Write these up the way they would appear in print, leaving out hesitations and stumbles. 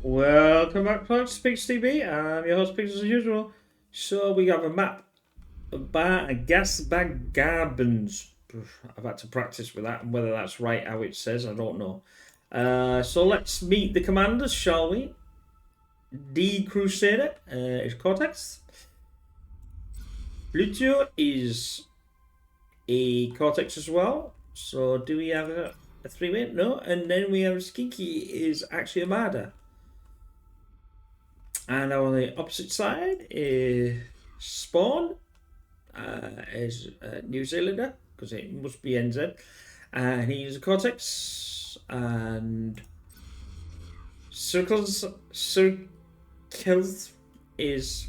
Welcome back to Retrospective TV. I'm your host, Pixels, as usual. So we have a map by a Gasbag Grabens. I've had to practice with that, and whether that's right how it says, I don't know. So let's meet the commanders, shall we? D Crusader is Cortex. Pluto is a Cortex as well. So do we have a three-way? No. And then we have Skinky is actually a Marder. And on the opposite side is Spawn, is a New Zealander, because it must be NZ. And he's a Cortex. And Circles is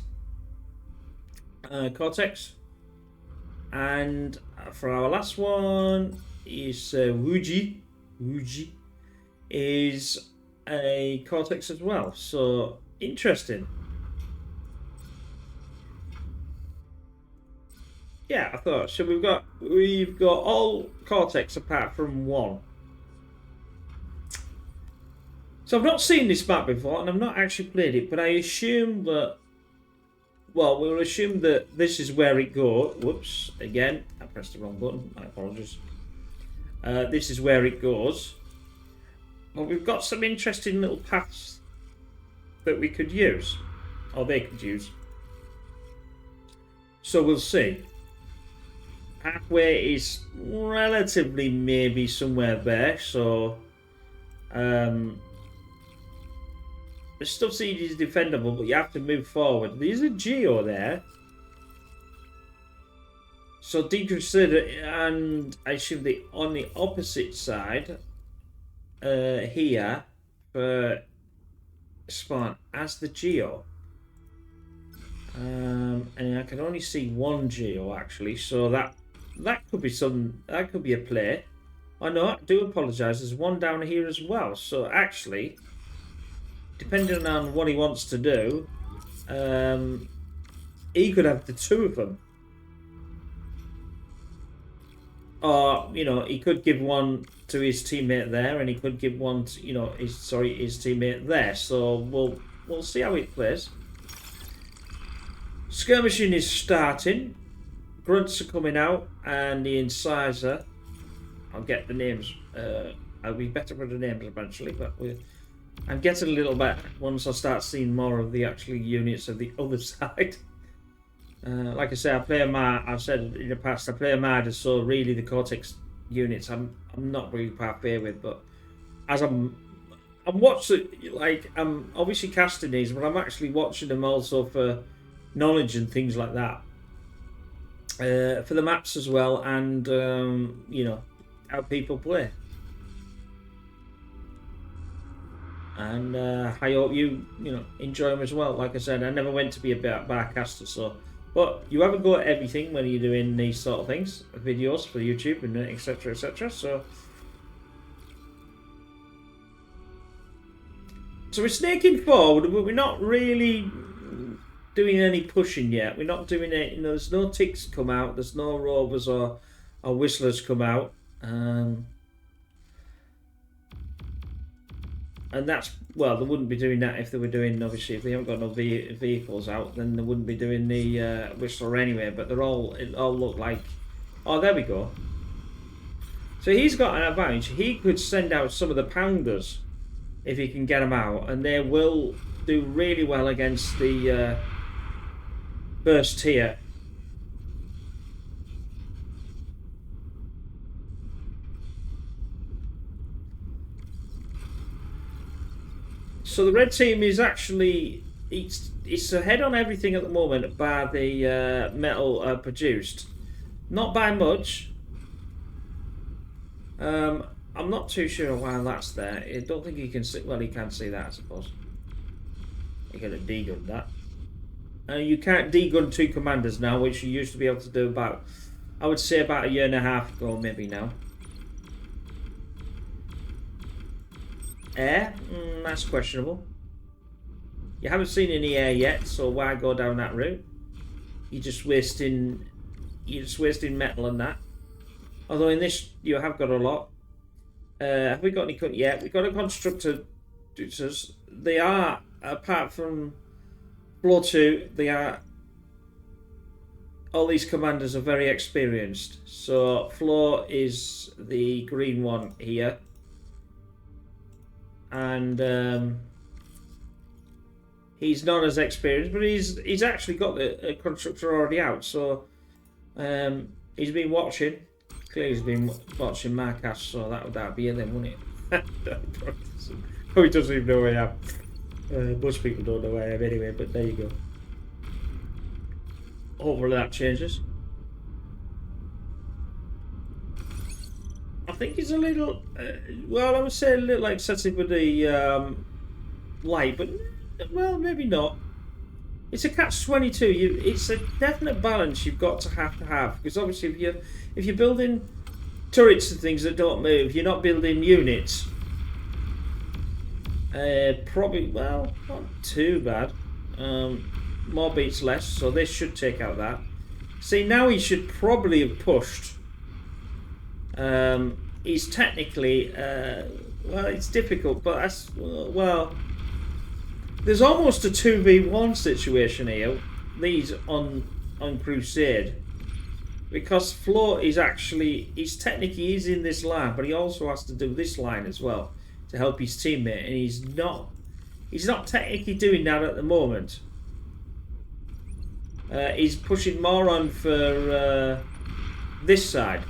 Cortex. And for our last one is Wuji. Wuji is a Cortex as well. So interesting. Yeah, I thought. So we've got all Cortex apart from one. So I've not seen this map before, and I've not actually played it, but I assume that. Well, we'll assume that this is where it goes. Whoops! Again, I pressed the wrong button. I apologise. This is where it goes. But we've got some interesting little paths that we could use, or they could use. So we'll see. Pathway is relatively maybe somewhere there, so the stuff seed is defendable, but you have to move forward. There's a Geo there. So deconsider, and I assume on the opposite side here for Spawn as the Geo, and I can only see one Geo actually, so that could be a play. I know, I do apologise, there's one down here as well, so actually depending on what he wants to do, he could have the two of them, or he could give one to his teammate there, and he could give one to, his teammate there. So we'll see how it plays. Skirmishing is starting. Grunts are coming out, and the incisor. I'll get the names. I'll be better with the names eventually, but I'm getting a little bit once I start seeing more of the actual units of the other side. Like I say, I've said in the past, I play a Marder, so really the Cortex units I'm not really parfait with, but as I'm watching, like, I'm obviously casting these, but I'm actually watching them also for knowledge and things like that, for the maps as well, and how people play. And I hope you enjoy them as well. Like I said, I never went to be a bar caster, so. But you have a go at everything when you're doing these sort of things, videos for YouTube and etc. etc. So we're snaking forward, but we're not really doing any pushing yet. We're not doing it. There's no ticks come out. There's no rovers or whistlers come out. And that's, well, they wouldn't be doing that if they were doing, obviously, if they haven't got no vehicles out, then they wouldn't be doing the whistler anyway. But it all look like, oh, there we go. So he's got an advantage. He could send out some of the pounders if he can get them out, and they will do really well against the first tier. So the red team is actually it's ahead on everything at the moment by the metal produced, not by much. I'm not too sure why that's there. I don't think he can see. Well, he can see that, I suppose. You got to degun that. You can't degun two commanders now, which you used to be able to do about, I would say, about a year and a half ago, maybe now. Air? That's questionable. You haven't seen any air yet, so why go down that route? You're just wasting metal and that. Although in this you have got a lot. Have we got any? Yeah, we've got a constructor They are, apart from Floor 2, they are. All these commanders are very experienced. So Floor is the green one here, and he's not as experienced, but he's actually got the constructor already out. So he's been watching. Clearly, he's been watching my cast, so that would be it then, wouldn't it? Probably doesn't even know where I am. Most people don't know where I am anyway, but there you go. Hopefully that changes. I think he's a little, well, I would say a little excessive with the light, but well, maybe not. It's a catch-22. It's a definite balance you've got to have, because obviously if you're building turrets and things that don't move, you're not building units. Probably, well, not too bad. More beats less, so this should take out that. See, now he should probably have pushed. He's technically, well, it's difficult, but that's, well, there's almost a 2v1 situation here. These on Crusade, because Floor is actually, he's technically in this line, but he also has to do this line as well to help his teammate, and he's not technically doing that at the moment. He's pushing more on for this side.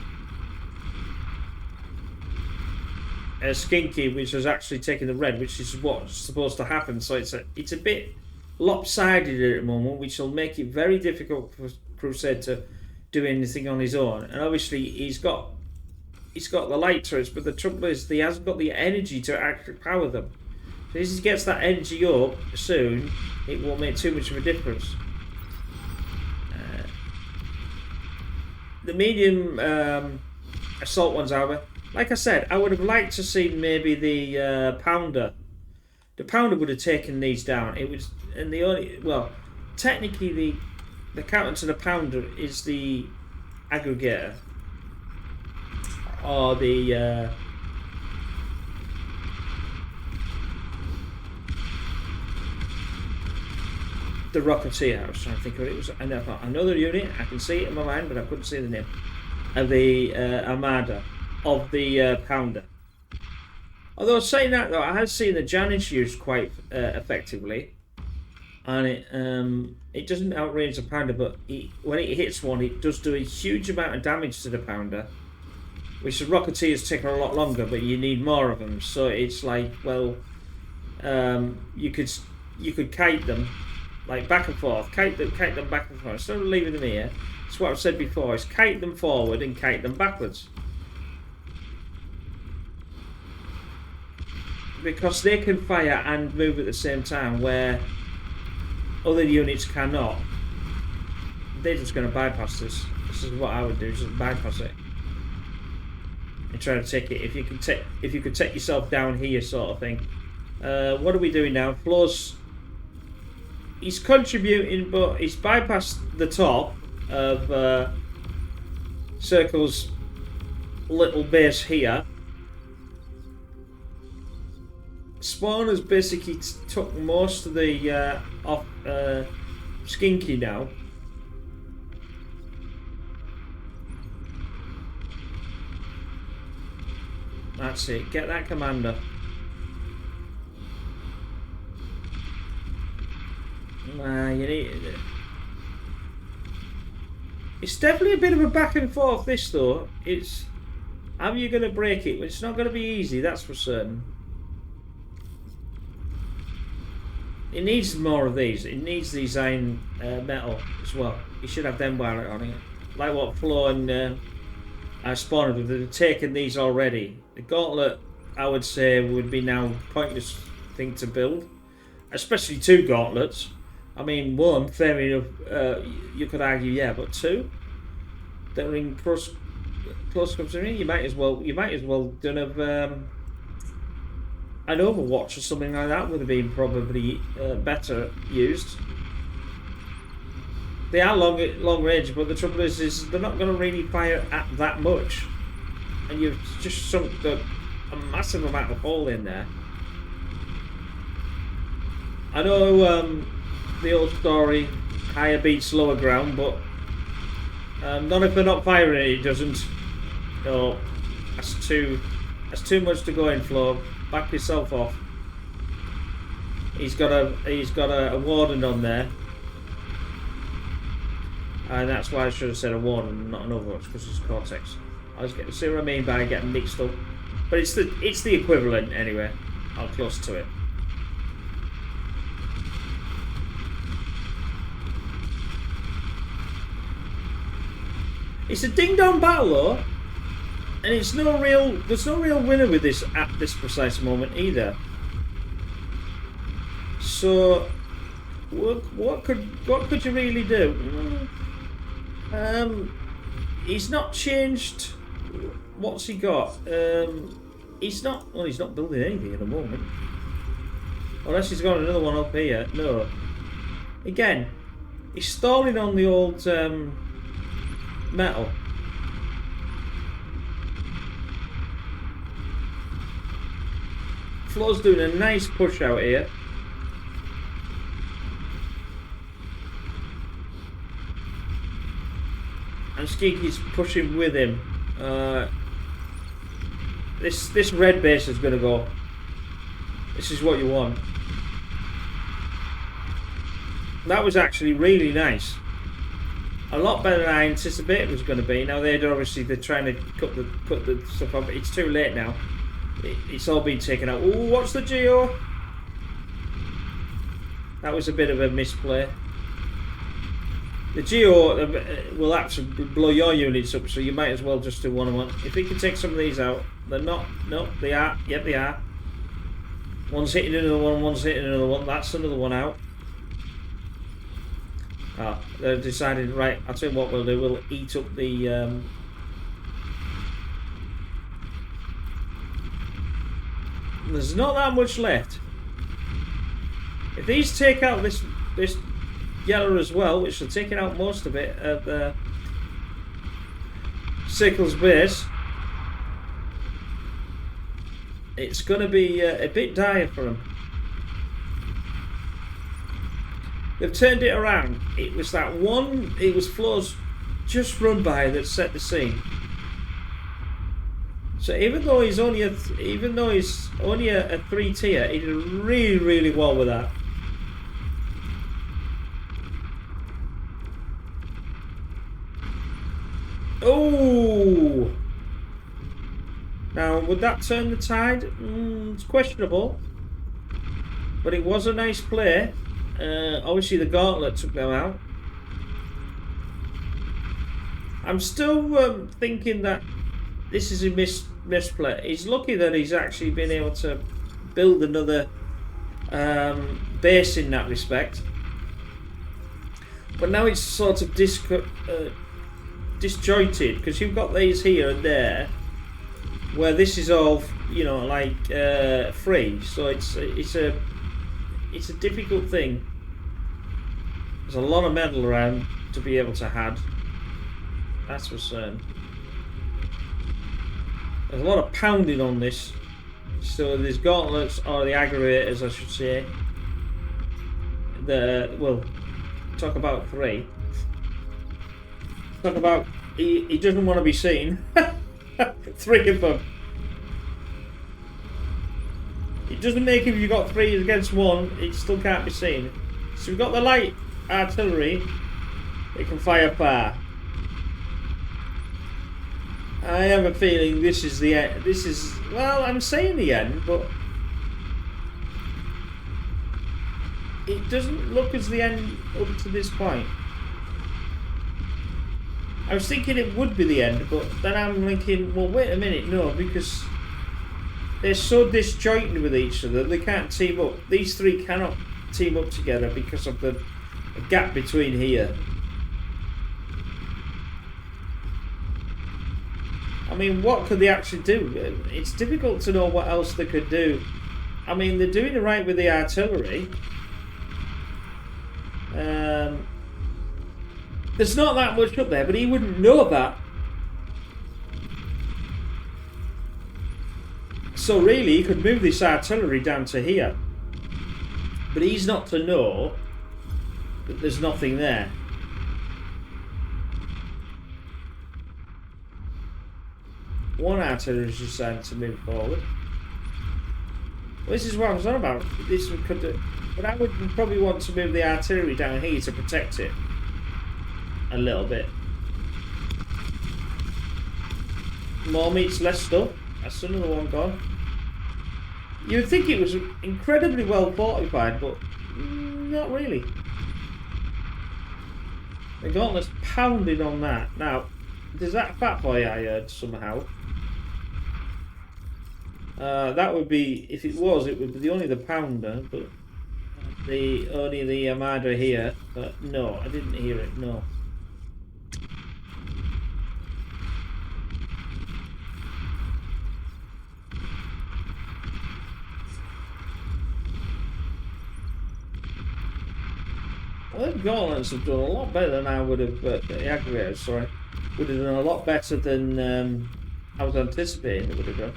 Skinky, which has actually taken the red, which is what's supposed to happen. So it's a bit lopsided at the moment, which will make it very difficult for Crusade to do anything on his own. And obviously he's got the light turrets, but the trouble is he hasn't got the energy to actually power them. So as he gets that energy up soon, it won't make too much of a difference. The medium assault ones, however, like I said, I would have liked to see maybe the pounder. The pounder would have taken these down. It was, and the only, well, technically the counter to the pounder is the aggregator, or the Rocketeer. I was trying to think of it. It was another unit. I can see it in my mind, but I couldn't see the name. Of the Armada of the Pounder. Although saying that though, I have seen the Janus used quite effectively, and it doesn't outrange the Pounder, but when it hits one, it does do a huge amount of damage to the Pounder, which the Rocketeers take a lot longer, but you need more of them. So it's like, well, you could kite them. Like back and forth, kite them back and forth. Instead of leaving them here, it's what I've said before, is kite them forward and kite them backwards. Because they can fire and move at the same time, where other units cannot. They're just going to bypass this. This is what I would do, just bypass it. And try to take it, if you could take yourself down here sort of thing. What are we doing now? Floor's, he's contributing, but he's bypassed the top of Circle's little base here. Spawn has basically took most of the off Skinky now. That's it. Get that commander. You need it. It's definitely a bit of a back and forth, this though. It's, how are you going to break it? It's not going to be easy, that's for certain. It needs more of these. It needs these iron metal as well. You should have them while on it. Like what Flo and Spawn have. They've taken these already. The gauntlet, I would say, would be now a pointless thing to build. Especially 2 gauntlets. I mean, 1, fair enough, you could argue, yeah, but 2 that are in close proximity, you might as well done have an Overwatch or something like that would have been probably better used. They are long range, but the trouble is they're not going to really fire at that much, and you've just sunk a massive amount of hole in there. I know the old story, higher beats lower ground, but not if they're not firing it, it doesn't. No, that's too much to go in, Flo. Back yourself off. He's got a warden on there. And that's why I should have said a warden, not an overwatch, because it's Cortex. I was getting, see what I mean by getting mixed up. But it's the equivalent anyway. I'll close to it. It's a ding-dong battle though, and there's no real winner with this at this precise moment either. So, what could you really do? He's not changed. What's he got? He's not building anything at the moment. Unless he's got another one up here. No. Again, he's stalling on the old metal. Flo's doing a nice push out here. And Skeeky's pushing with him. This red base is going to go. This is what you want. That was actually really nice. A lot better than I anticipated it was going to be. Now they're trying to cut the stuff up. It's too late now. It's all been taken out. Ooh, what's the geo? That was a bit of a misplay. The geo will actually blow your units up, so you might as well just do one-on-one. If we can take some of these out, they're not. No, they are. Yep, they are. One's hitting another one. One's hitting another one. That's another one out. Ah, they've decided, right, I'll tell you what we'll do, we'll eat up the there's not that much left. If these take out this yellow as well, which are taking out most of it at the Sickle's base, it's going to be a bit dire for them. They've turned it around. It was that one. It was Flo's just run by that set the scene. So even though he's only a 3 tier, he did really, really well with that. Oh! Now would that turn the tide? It's questionable, but it was a nice play. Obviously the gauntlet took them out. I'm still thinking that this is a misplay. He's lucky that he's actually been able to build another base in that respect. But now it's sort of disjointed, because you've got these here and there where this is all, you know, like free. So it's a difficult thing. There's a lot of metal around to be able to have. That's for certain. There's a lot of pounding on this. So these gauntlets, or the aggravators I should say. Well, talk about 3. Talk about he doesn't want to be seen. 3 of them. It doesn't make if you've got 3 against 1, it still can't be seen. So we've got the light artillery, it can fire far. I have a feeling this is the end. This is, well, I'm saying the end, but it doesn't look as the end up to this point. I was thinking it would be the end, but then I'm thinking, well, wait a minute, no, because they're so disjointed with each other, they can't team up. These 3 cannot team up together because of the gap between here. I mean, what could they actually do? It's difficult to know what else they could do. I mean, they're doing it right with the artillery. There's not that much up there, but he wouldn't know that. So really, he could move this artillery down to here. But he's not to know that there's nothing there. One artillery is decided to move forward. Well, this is what I was on about. This could, but I would probably want to move the artillery down here to protect it a little bit. More meats, less stuff. That's another one gone. You would think it was incredibly well fortified, but not really. The gauntlet's pounding on that. Now, there's that fat boy I heard somehow. That would be, if it would be only the pounder, but only the Armada here. But no, I didn't hear it. No. Well, the gauntlets have done a lot better than I would have. The aggregators, sorry, would have done a lot better than I was anticipating it would have done.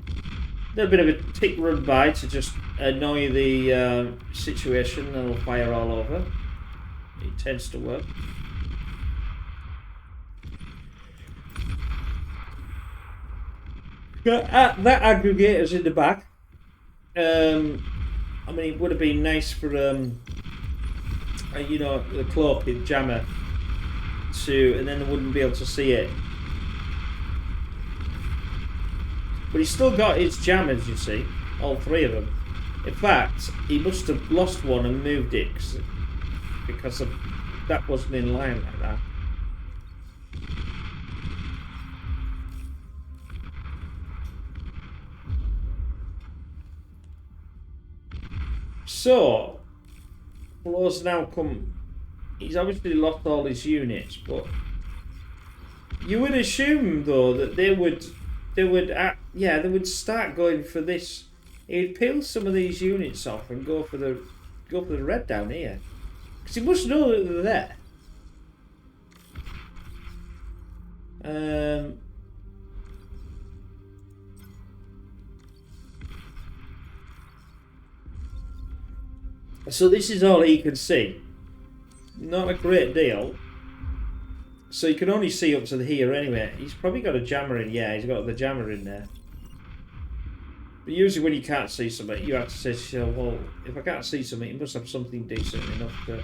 A little bit of a tick run by to just annoy the situation, and it'll fire all over. It tends to work. That aggregator's in the back. I mean, it would have been nice for you know, the cloaking jammer to, and then they wouldn't be able to see it. But he's still got his jammers, you see, all three of them. In fact, he must have lost one and moved it because that wasn't in line like that. So, Flaw's now come. He's obviously lost all his units, but you would assume though that they would start going for this. He'd peel some of these units off and go for the red down here, because he must know that they're there. So this is all he can see. Not a great deal. So you can only see up to here anyway. He's probably got a jammer in. Yeah, he's got the jammer in there. But usually when you can't see something, you have to say to yourself, well, if I can't see something, it must have something decent enough to...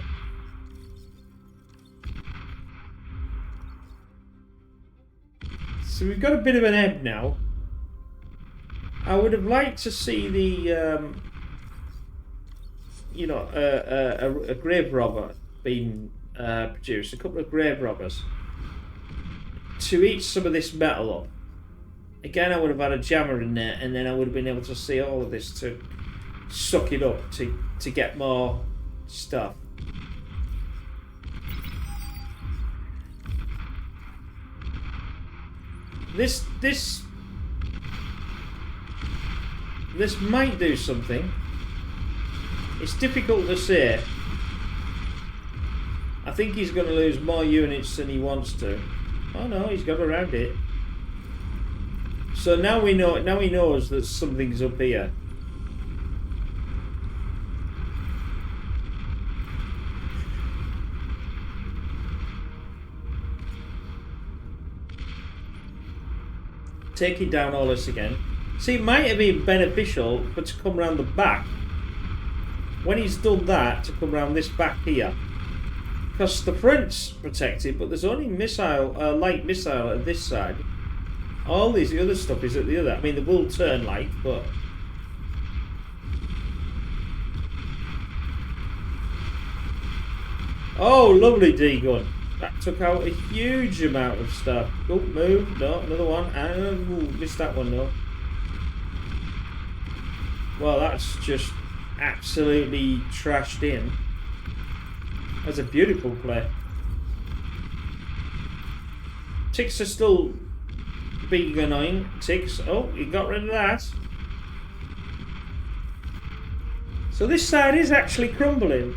So we've got a bit of an ebb now. I would have liked to see the... you know, a grave robber being produced, a couple of grave robbers to eat some of this metal up. Again, I would have had a jammer in there, and then I would have been able to see all of this to suck it up to get more stuff. This might do something. It's difficult to say. I think he's going to lose more units than he wants to. Oh no, he's got around it. So now we know. Now he knows that something's up here. Taking down all this again. See, it might have been beneficial for to come around the back. When he's done that, to come around this back here. Because the front's protected, but there's only light missile at this side. All this other stuff is at the other. I mean, they will turn light, but... Oh, lovely D-gun. That took out a huge amount of stuff. Oh, move. No, another one. And missed that one, though. Well, that's just absolutely trashed in. That's a beautiful play. Ticks are still being annoying. Ticks. Oh, he got rid of that. So this side is actually crumbling.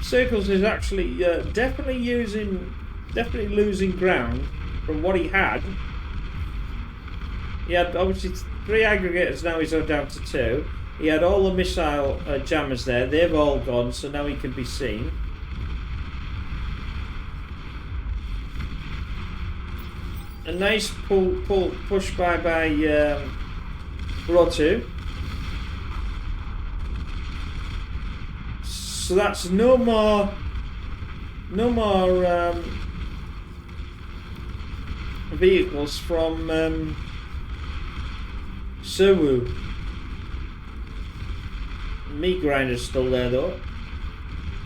Circles is actually definitely losing ground from what he had. He had obviously 3 aggregators, now he's down to 2. He had all the missile jammers there. They've all gone, so now he can be seen. A nice push by Rotu. So that's no more vehicles from Suwu. Meat grinder's still there though.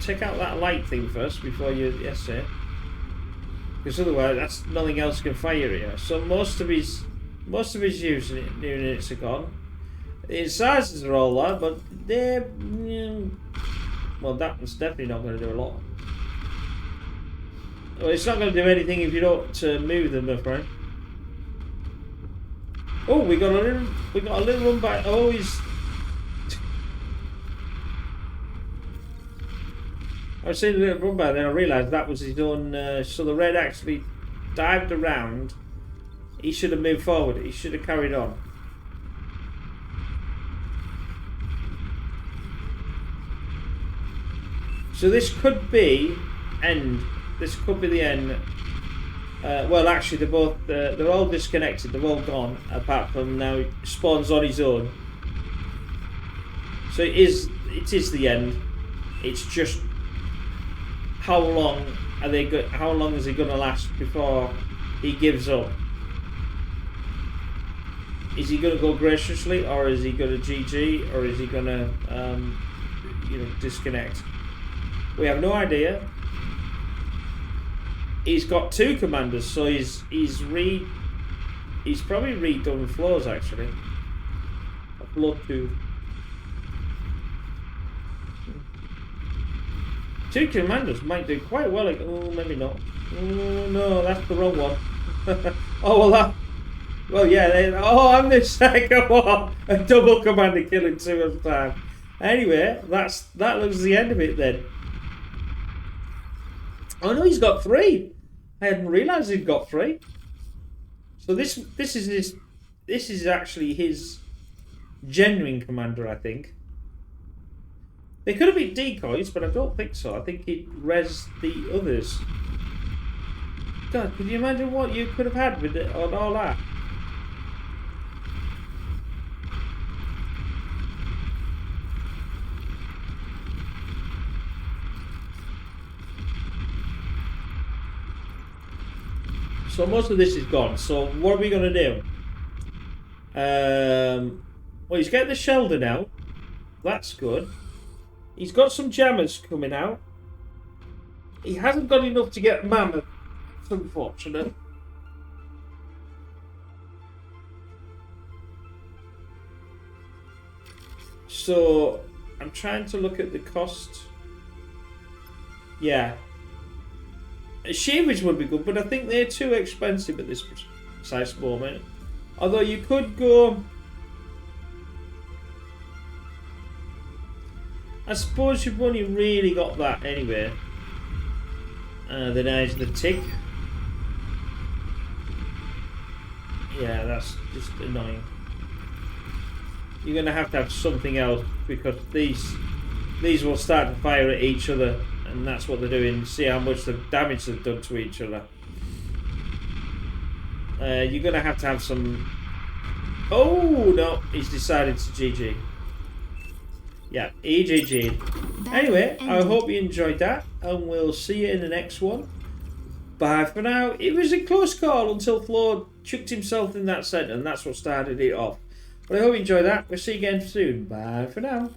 Check out that light thing first before you it. Because otherwise that's nothing else can fire here. So most of his units are gone. The incisors are all there, but they're well, that one's definitely not going to do a lot. Well, it's not going to do anything if you don't move them, my friend. Oh, we got a little run back. Oh, he's. I was seeing a little run back, then I realised that was his own. So the red actually dived around. He should have moved forward. He should have carried on. So this could be end. This could be the end. Well, actually, they're all disconnected. They're all gone, apart from now it spawns on his own. So it is the end. It's just how long are they? How long is he going to last before he gives up? Is he going to go graciously, or is he going to GG, or is he going to disconnect? We have no idea. He's got 2 commanders, so he's probably redone floors actually. A blood tooth. 2 commanders might do quite well. Oh, maybe not. Oh no, that's the wrong one. Oh well, well yeah. I'm the second one. A double commander killing 2 at a time. Anyway, that looks the end of it then. Oh no, he's got 3. I hadn't realised he'd got 3. So this is actually his genuine commander, I think. They could have been decoys, but I don't think so. I think he'd res the others. God, can you imagine what you could have had with it on all that? So most of this is gone. So what are we going to do? Well, he's getting the Sheldon out. That's good. He's got some jammers coming out. He hasn't got enough to get Mammoth. It's unfortunate. So I'm trying to look at the cost. Yeah. Shavage would be good, but I think they're too expensive at this precise moment. Although you could go... I suppose you've only really got that anyway. Then there's the tick. Yeah, that's just annoying. You're going to have something else, because these will start to fire at each other. And that's what they're doing. See how much the damage they've done to each other. You're going to have some... Oh, no. He's decided to GG. Yeah, he GG'd. Anyway, I hope you enjoyed that. And we'll see you in the next one. Bye for now. It was a close call until Flo chucked himself in that centre. And that's what started it off. But I hope you enjoyed that. We'll see you again soon. Bye for now.